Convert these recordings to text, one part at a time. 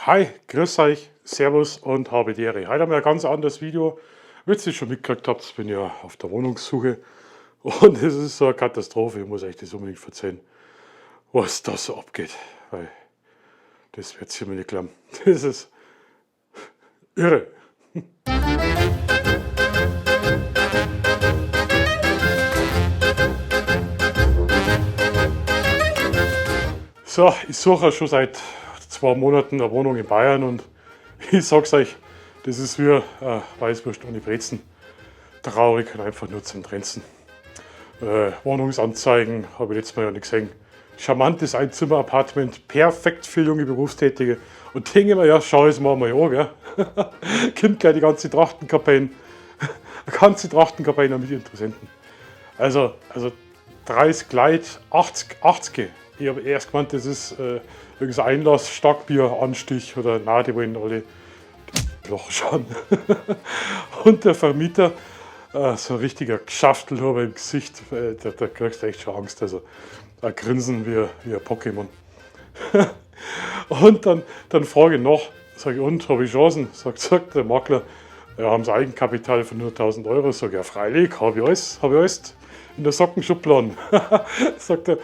Hi, grüß euch, Servus und habe die Ehre. Heute haben wir ein ganz anderes Video. Wie ihr schon mitgekriegt habt, bin ja auf der Wohnungssuche und es ist so eine Katastrophe. Ich muss euch das unbedingt erzählen, was da so abgeht. Weil das wird hier mir nicht glauben. Das ist irre. So, ich suche ja schon seit 2 Monaten eine Wohnung in Bayern und ich sag's euch, das ist wie Weißwurst ohne Brezen. Traurig und einfach nur zum Trenzen. Wohnungsanzeigen habe ich letztes Mal ja nicht gesehen. Charmantes Einzimmer-Apartment, perfekt für junge Berufstätige. Und denke mir, ja, schau es mal an, gell? Kommt gleich die ganze Trachtenkampagne. Eine ganze Trachtenkampagne mit Interessenten. Also 30 Leute, 80. Ich habe erst gemeint, das ist irgendein Einlass, Starkbier, Anstich oder nein, die wollen alle Loch schauen. Und der Vermieter, so ein richtiger Geschaftelhuber im Gesicht, da kriegst du echt schon Angst. Also ein Grinsen wie ein Pokémon. Und dann frage ich noch, sage ich, und, habe ich Chancen? Sagt der Makler, ja, haben Sie Eigenkapital von 100.000 Euro? Sag ich, ja, freilich, habe ich alles in der Sockenschublade. Sagt er,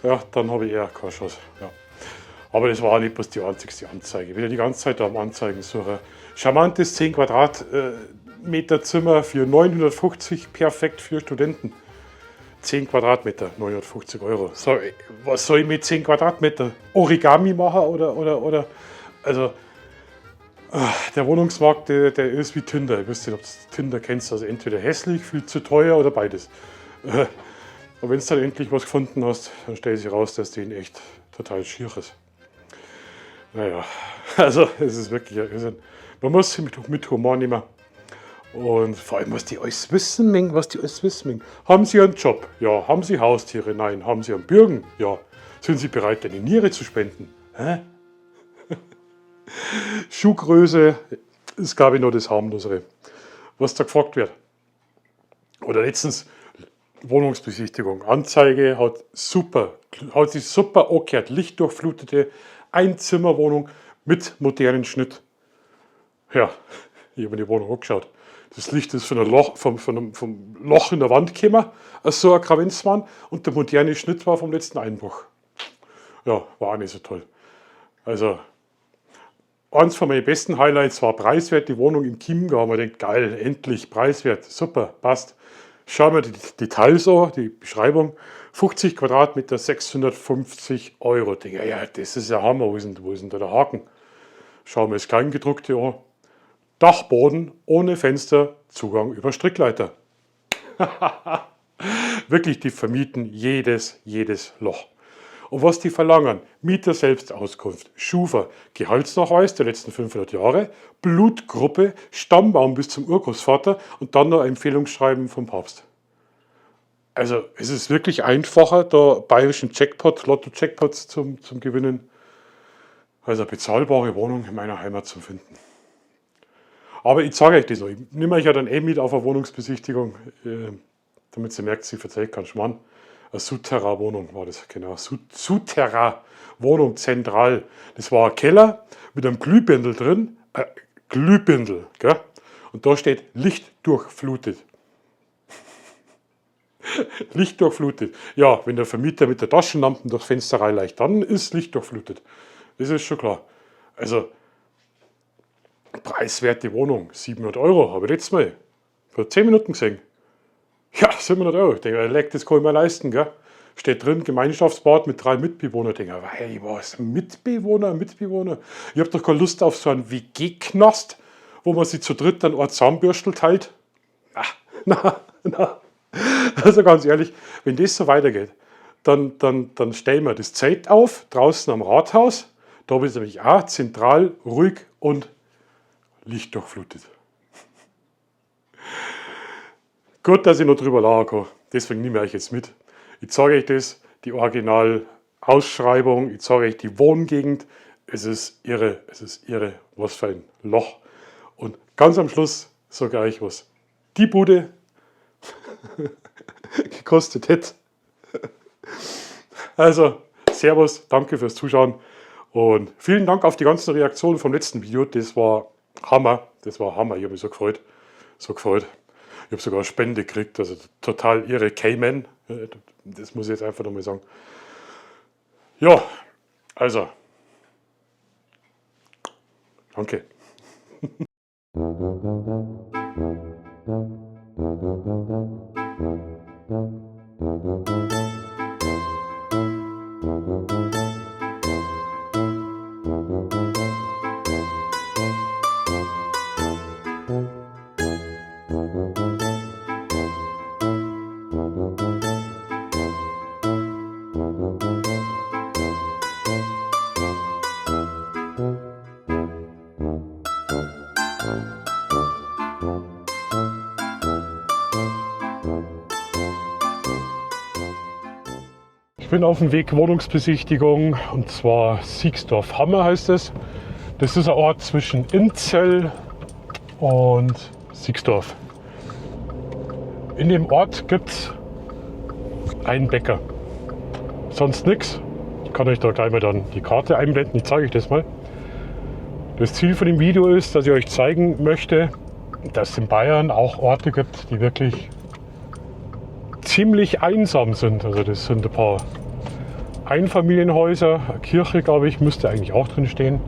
ja, dann habe ich eher keine Chance. Ja. Aber das war nicht bloß die einzigste Anzeige. Ich bin ja die ganze Zeit am Anzeigen suchen. Charmantes 10 Quadratmeter Zimmer für 950, perfekt für Studenten. 10 Quadratmeter, 950 Euro. So, was soll ich mit 10 Quadratmeter? Origami machen oder also der Wohnungsmarkt, der ist wie Tinder. Ich wüsste nicht, ob du Tinder kennst. Also entweder hässlich, viel zu teuer oder beides. Und wenn du dann endlich was gefunden hast, dann stellt sich raus, dass den echt total schier ist. Naja, also es ist wirklich, man muss sich mit Humor nehmen. Und vor allem, was die alles wissen mengen, Haben Sie einen Job? Ja. Haben Sie Haustiere? Nein. Haben Sie einen Bürgen? Ja. Sind Sie bereit, eine Niere zu spenden? Hä? Schuhgröße ist, glaube ich, nur das harmlosere, was da gefragt wird. Oder letztens Wohnungsbesichtigung. Anzeige hat sich super angehört. Lichtdurchflutete Einzimmerwohnung mit modernen Schnitt. Ja, ich habe mir die Wohnung angeschaut. Das Licht ist von vom Loch in der Wand gekommen, so ein Kravenzwand, und der moderne Schnitt war vom letzten Einbruch. Ja, war auch nicht so toll. Also, eins von meinen besten Highlights war preiswert, die Wohnung im Chiemgau. Man denkt, geil, endlich, preiswert, super, passt. Schauen wir die Details an, die Beschreibung. 50 Quadratmeter, 650 Euro. Denke, ja, das ist ja Hammer, wo ist denn da der Haken? Schauen wir das Kleingedruckte an. Dachboden ohne Fenster, Zugang über Strickleiter. Wirklich, die vermieten jedes Loch. Und was die verlangen? Mieter Selbstauskunft, Schufa, Gehaltsnachweis der letzten 500 Jahre, Blutgruppe, Stammbaum bis zum Urgroßvater und dann noch ein Empfehlungsschreiben vom Papst. Also es ist wirklich einfacher, da bayerischen Lotto-Jackpots zum Gewinnen, als eine bezahlbare Wohnung in meiner Heimat zu finden. Aber ich zeige euch das noch. Ich nehme euch ja dann mit auf eine Wohnungsbesichtigung, damit sie merkt, sie verzeiht keinen Schmarrn. Eine Souterrain-Wohnung war das, genau. Souterrain-Wohnung zentral. Das war ein Keller mit einem Glühbirndl drin. Glühbirndl, gell? Und da steht lichtdurchflutet. Lichtdurchflutet. Ja, wenn der Vermieter mit der Taschenlampe durchs Fenster reinleicht, dann ist lichtdurchflutet. Das ist schon klar. Also, preiswerte Wohnung, 700 Euro, habe ich letztes Mal vor 10 Minuten gesehen. Ja, 700 Euro, ich denke, das kann ich mir leisten, gell? Steht drin, Gemeinschaftsbad mit 3 Mitbewohnern. Ich denke, hey, was, Mitbewohner? Ich habe doch keine Lust auf so einen WG-Knast, wo man sich zu dritt dann eine Zahnbürstel teilt. Na. Also ganz ehrlich, wenn das so weitergeht, dann stellen wir das Zelt auf, draußen am Rathaus. Da ist nämlich auch zentral, ruhig und lichtdurchflutet. Gut, dass ich noch drüber lachen kann. Deswegen nehme ich euch jetzt mit. Ich zeige euch das, die Original-Ausschreibung, ich zeige euch die Wohngegend. Es ist irre, was für ein Loch. Und ganz am Schluss sage ich euch, was die Bude gekostet hätte. Also, Servus, danke fürs Zuschauen Und vielen Dank auf die ganzen Reaktionen vom letzten Video. Das war Hammer. Das war Hammer. Ich habe mich so gefreut. So gefreut. Ich habe sogar eine Spende gekriegt. Also total irre. Cayman. Das muss ich jetzt einfach nochmal sagen. Ja, also. Danke. Ich bin auf dem Weg Wohnungsbesichtigung, und zwar Siegsdorf-Hammer heißt es. Das ist ein Ort zwischen Inzell und Siegsdorf. In dem Ort gibt es einen Bäcker. Sonst nichts. Ich kann euch da gleich mal dann die Karte einblenden, ich zeige euch das mal. Das Ziel von dem Video ist, dass ich euch zeigen möchte, dass es in Bayern auch Orte gibt, die wirklich ziemlich einsam sind. Also das sind ein paar Einfamilienhäuser, eine Kirche, glaube ich, müsste eigentlich auch drin stehen,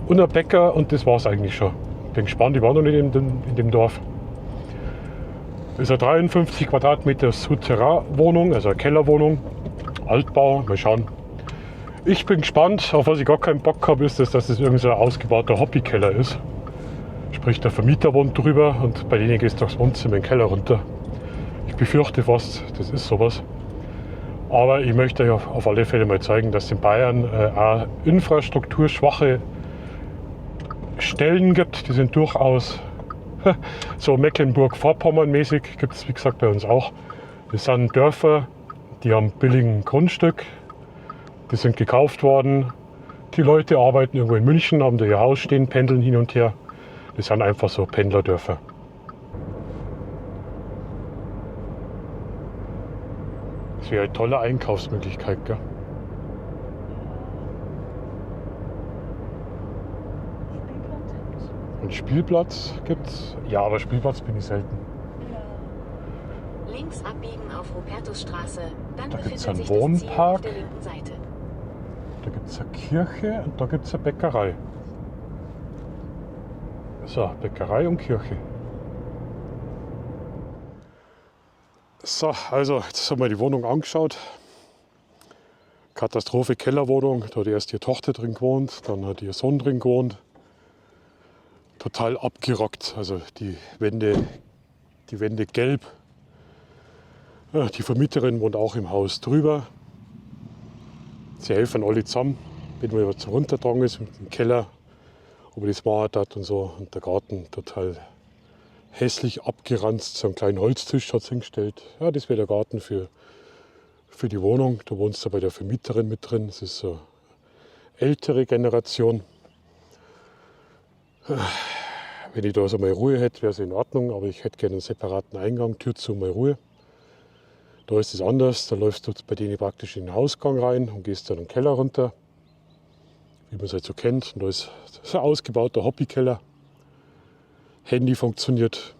und ein Bäcker, und das war es eigentlich schon. Bin gespannt, ich war noch nicht in dem Dorf. Das ist eine 53 Quadratmeter Souterrain-Wohnung, also eine Kellerwohnung, Altbau, mal schauen. Ich bin gespannt, auf was ich gar keinen Bock habe, ist, dass es irgendein ausgebauter Hobbykeller ist. Sprich, der Vermieter wohnt drüber und bei denen geht es durchs Wohnzimmer in den Keller runter. Ich befürchte fast, das ist sowas. Aber ich möchte euch auf alle Fälle mal zeigen, dass es in Bayern auch infrastrukturschwache Stellen gibt. Die sind durchaus so Mecklenburg-Vorpommern-mäßig, gibt es wie gesagt bei uns auch. Das sind Dörfer, die haben billigen Grundstück, die sind gekauft worden. Die Leute arbeiten irgendwo in München, haben da ihr Haus stehen, pendeln hin und her. Das sind einfach so Pendlerdörfer. Das wäre eine tolle Einkaufsmöglichkeit, gell? Einen Spielplatz gibt's? Ja, aber Spielplatz bin ich selten. Links abbiegen auf Rupertusstraße, dann Da gibt es befindet einen sich das Ziel auf Wohnpark, der linken Seite. da gibt es eine Kirche und da gibt es eine Bäckerei. So, Bäckerei und Kirche. So, also jetzt haben wir die Wohnung angeschaut. Katastrophe, Kellerwohnung. Da hat erst ihre Tochter drin gewohnt, dann hat ihr Sohn drin gewohnt. Total abgerockt, also die Wände gelb. Ja, die Vermieterin wohnt auch im Haus drüber. Sie helfen alle zusammen, wenn man was runtergetragen ist mit dem Keller, ob er das machen hat und so. Und der Garten total hässlich abgeranzt, so einen kleinen Holztisch hat sie hingestellt. Ja, das wäre der Garten für die Wohnung. Da wohnt sie bei der Vermieterin mit drin. Das ist so ältere Generation. Wenn ich da so mal Ruhe hätte, wäre es in Ordnung, aber ich hätte gerne einen separaten Eingang, Tür zu, mal Ruhe. Da ist es anders, da läufst du bei denen praktisch in den Hausgang rein und gehst dann in den Keller runter, wie man es halt so kennt. Und da ist ein ausgebauter Hobbykeller. Handy funktioniert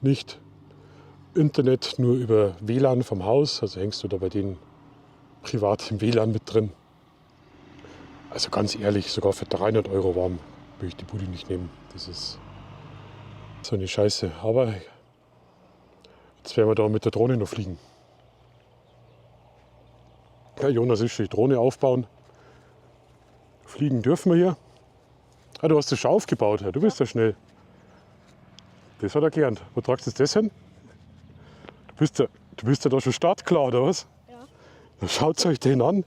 nicht. Internet nur über WLAN vom Haus, also hängst du da bei denen privat im WLAN mit drin. Also ganz ehrlich, sogar für 300 € warm will ich die Bude nicht nehmen. Das ist so eine Scheiße. Aber jetzt werden wir da mit der Drohne noch fliegen. Ja, Jonas ist schon die Drohne aufbauen. Fliegen dürfen wir hier. Ah, du hast das schon aufgebaut, ja. Du bist ja schnell. Das hat er gelernt. Wo tragst du das hin? Du bist ja da schon startklar, oder was? Ja. Dann schaut euch den an.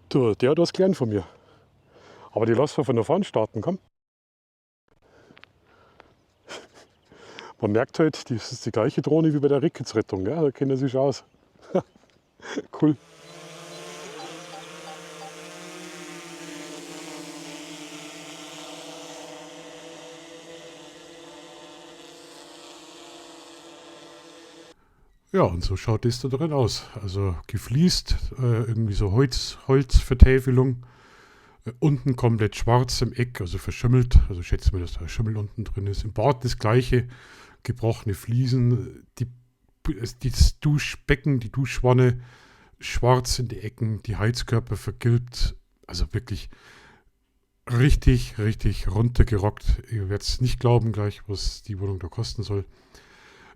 Du, der hat was gelernt von mir. Aber die lassen wir von da vorne starten, komm. Man merkt halt, das ist die gleiche Drohne wie bei der Ricketts-Rettung. Ja? Da kennen sie sich aus. Cool. Ja, und so schaut das da drin aus. Also gefliest, irgendwie so Holzvertäfelung. Unten komplett schwarz im Eck, also verschimmelt. Also schätzen wir, dass da Schimmel unten drin ist. Im Bad das gleiche, gebrochene Fliesen, das Duschbecken, die Duschwanne, schwarz in die Ecken, die Heizkörper vergilbt. Also wirklich richtig, richtig runtergerockt. Ihr werdet es nicht glauben gleich, was die Wohnung da kosten soll.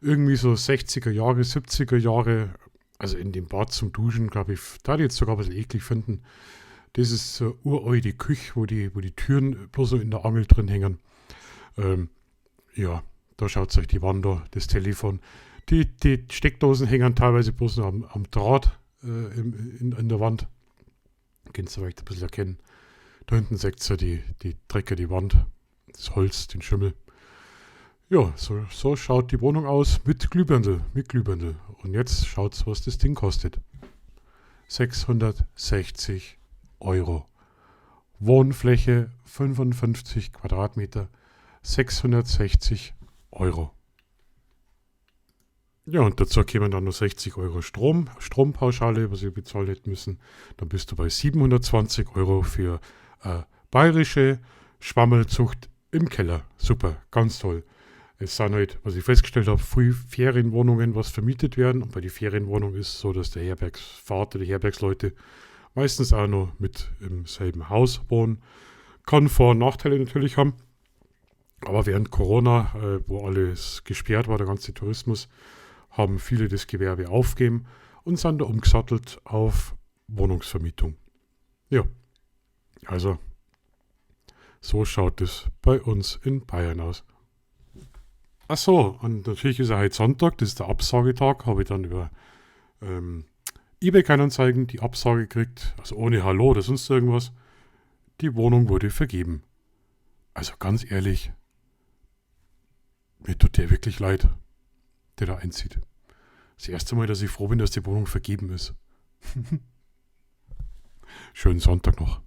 Irgendwie so 60er Jahre, 70er Jahre, also in dem Bad zum Duschen, glaube ich, da die jetzt sogar ein bisschen eklig finden. Das ist so uralte Küche, wo die Türen bloß so in der Angel drin hängen. Ja, da schaut euch die Wand da, das Telefon. Die Steckdosen hängen teilweise bloß noch am Draht in der Wand. Könnt ihr vielleicht ein bisschen erkennen. Da hinten seht ihr die Drecker, die Wand, das Holz, den Schimmel. Ja, so schaut die Wohnung aus mit Glühbirndl. Und jetzt schaut's, was das Ding kostet. 660 Euro. Wohnfläche 55 Quadratmeter, 660 Euro. Ja, und dazu kämen dann noch 60 Euro Strompauschale, was ihr bezahlen hätten müssen. Dann bist du bei 720 Euro für bayerische Schwammelzucht im Keller. Super, ganz toll. Es sind halt, was ich festgestellt habe, früh Ferienwohnungen, was vermietet werden. Und bei den Ferienwohnungen ist es so, dass der Herbergsvater, die Herbergsleute meistens auch noch mit im selben Haus wohnen. Kann Vor- und Nachteile natürlich haben. Aber während Corona, wo alles gesperrt war, der ganze Tourismus, haben viele das Gewerbe aufgegeben und sind da umgesattelt auf Wohnungsvermietung. Ja, also so schaut es bei uns in Bayern aus. Ach so, und natürlich ist ja heute Sonntag, das ist der Absagetag, habe ich dann über eBay-Kleinanzeigen die Absage gekriegt, also ohne Hallo oder sonst irgendwas. Die Wohnung wurde vergeben. Also ganz ehrlich, mir tut der wirklich leid, der da einzieht. Das erste Mal, dass ich froh bin, dass die Wohnung vergeben ist. Schönen Sonntag noch.